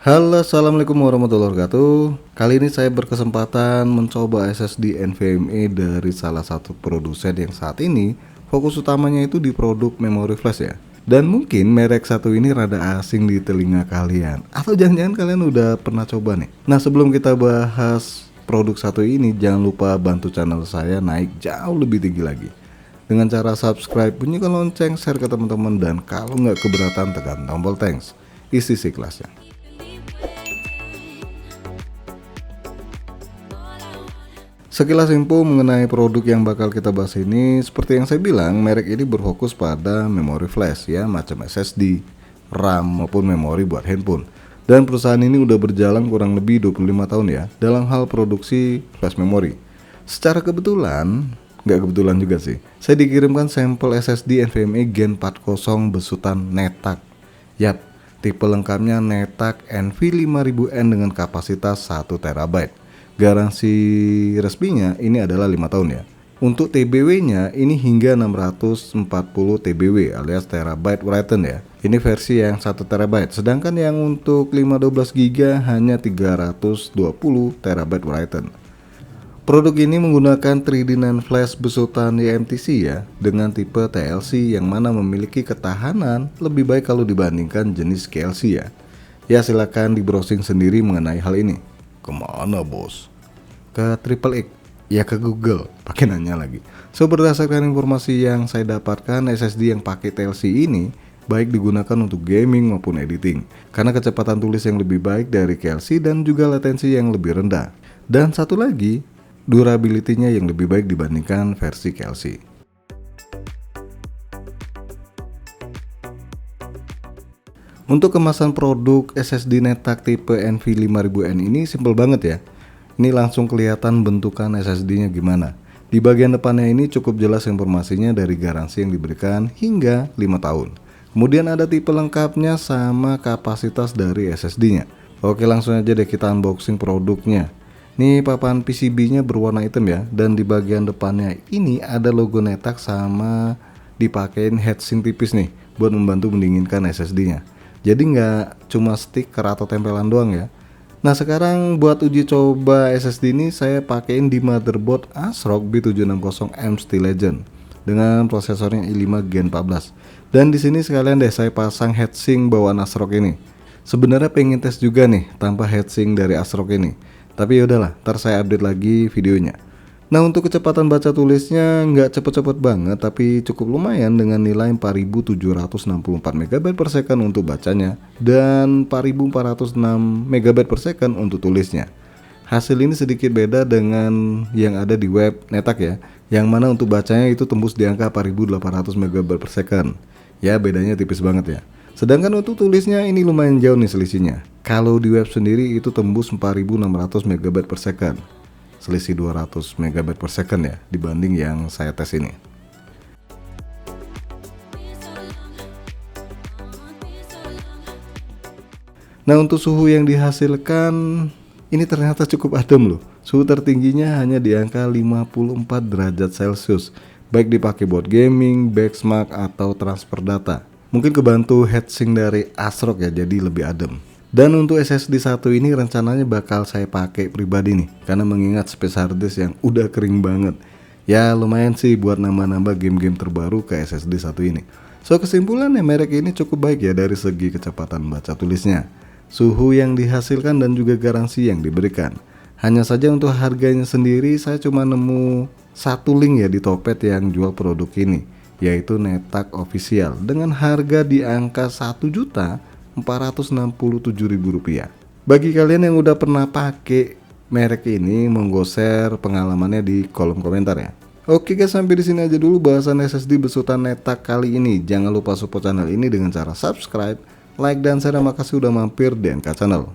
Halo, assalamualaikum warahmatullahi wabarakatuh. Kali ini saya berkesempatan mencoba SSD NVMe dari salah satu produsen yang saat ini fokus utamanya itu di produk memori flash ya. Dan mungkin merek satu ini rada asing di telinga kalian, atau jangan-jangan kalian udah pernah coba nih. Nah, sebelum kita bahas produk satu ini, jangan lupa bantu channel saya naik jauh lebih tinggi lagi dengan cara subscribe, bunyikan lonceng, share ke teman-teman, dan kalau nggak keberatan tekan tombol thanks. Isi kelasnya. Sekilas info mengenai produk yang bakal kita bahas ini, seperti yang saya bilang, merek ini berfokus pada memori flash ya, macam SSD, RAM maupun memori buat handphone. Dan perusahaan ini udah berjalan kurang lebih 25 tahun ya dalam hal produksi flash memory. Secara kebetulan, nggak kebetulan juga sih, saya dikirimkan sampel SSD NVMe Gen 40 besutan NetAC. Yap, tipe lengkapnya NetAC NV5000N dengan kapasitas 1 TB. Garansi resminya ini adalah 5 tahun ya. Untuk TBW-nya ini hingga 640 TBW alias terabyte written ya. Ini versi yang 1 TB. Sedangkan yang untuk 512 GB hanya 320 TB written. Produk ini menggunakan 3D NAND flash besutan eMMC ya, dengan tipe TLC yang mana memiliki ketahanan lebih baik kalau dibandingkan jenis QLC ya. Ya, silakan di browsing sendiri mengenai hal ini. Kemana bos? Ke Triple X, ya ke Google, pakai nanya lagi. So, berdasarkan informasi yang saya dapatkan, SSD yang pakai TLC ini baik digunakan untuk gaming maupun editing, karena kecepatan tulis yang lebih baik dari QLC dan juga latensi yang lebih rendah. Dan satu lagi, durability-nya yang lebih baik dibandingkan versi QLC. Untuk kemasan produk SSD NetAC tipe NV5000N ini simple banget ya. Ini langsung kelihatan bentukan SSD-nya gimana. Di bagian depannya ini cukup jelas informasinya dari garansi yang diberikan hingga 5 tahun. Kemudian ada tipe lengkapnya sama kapasitas dari SSD-nya. Oke, langsung aja deh kita unboxing produknya. Nih papan PCB-nya berwarna hitam ya, dan di bagian depannya ini ada logo NetAC sama dipakein heatsink tipis nih buat membantu mendinginkan SSD-nya. Jadi nggak cuma stiker atau tempelan doang ya. Nah, sekarang buat uji coba SSD ini saya pakein di motherboard ASRock B760M Steel Legend dengan prosesornya i5 Gen 14. Dan di sini sekalian deh saya pasang heatsink bawaan ASRock ini. Sebenarnya pengen tes juga nih tanpa heatsink dari ASRock ini, tapi yaudahlah, ntar saya update lagi videonya. Nah, untuk kecepatan baca tulisnya nggak cepet-cepet banget, tapi cukup lumayan dengan nilai 4764 MB per second untuk bacanya dan 4406 MB per second untuk tulisnya. Hasil ini sedikit beda dengan yang ada di web NetAC ya, yang mana untuk bacanya itu tembus di angka 4800 MB per second. Ya, bedanya tipis banget ya. Sedangkan untuk tulisnya ini lumayan jauh nih selisihnya. Kalau di web sendiri itu tembus 4600 MB per second. Selisih 200 MB per second ya dibanding yang saya tes ini. Nah, untuk suhu yang dihasilkan ini ternyata cukup adem loh. Suhu tertingginya hanya di angka 54 derajat Celcius, baik dipakai buat gaming, benchmark atau transfer data. Mungkin kebantu heatsink dari ASRock ya, jadi lebih adem. Dan untuk SSD satu ini rencananya bakal saya pakai pribadi nih, karena mengingat space hard disk yang udah kering banget. Ya lumayan sih buat nambah-nambah game-game terbaru ke SSD satu ini. So, kesimpulannya merek ini cukup baik ya dari segi kecepatan baca tulisnya, suhu yang dihasilkan dan juga garansi yang diberikan. Hanya saja untuk harganya sendiri saya cuma nemu satu link ya di Topet yang jual produk ini, yaitu NetAC official dengan harga di angka 1.467.000 rupiah. Bagi kalian yang udah pernah pakai merek ini, monggo share pengalamannya di kolom komentar ya. Oke guys, sampai di sini aja dulu bahasan SSD besutan NetAC kali ini. Jangan lupa support channel ini dengan cara subscribe, like, dan share. Terima kasih udah mampir di NK Channel.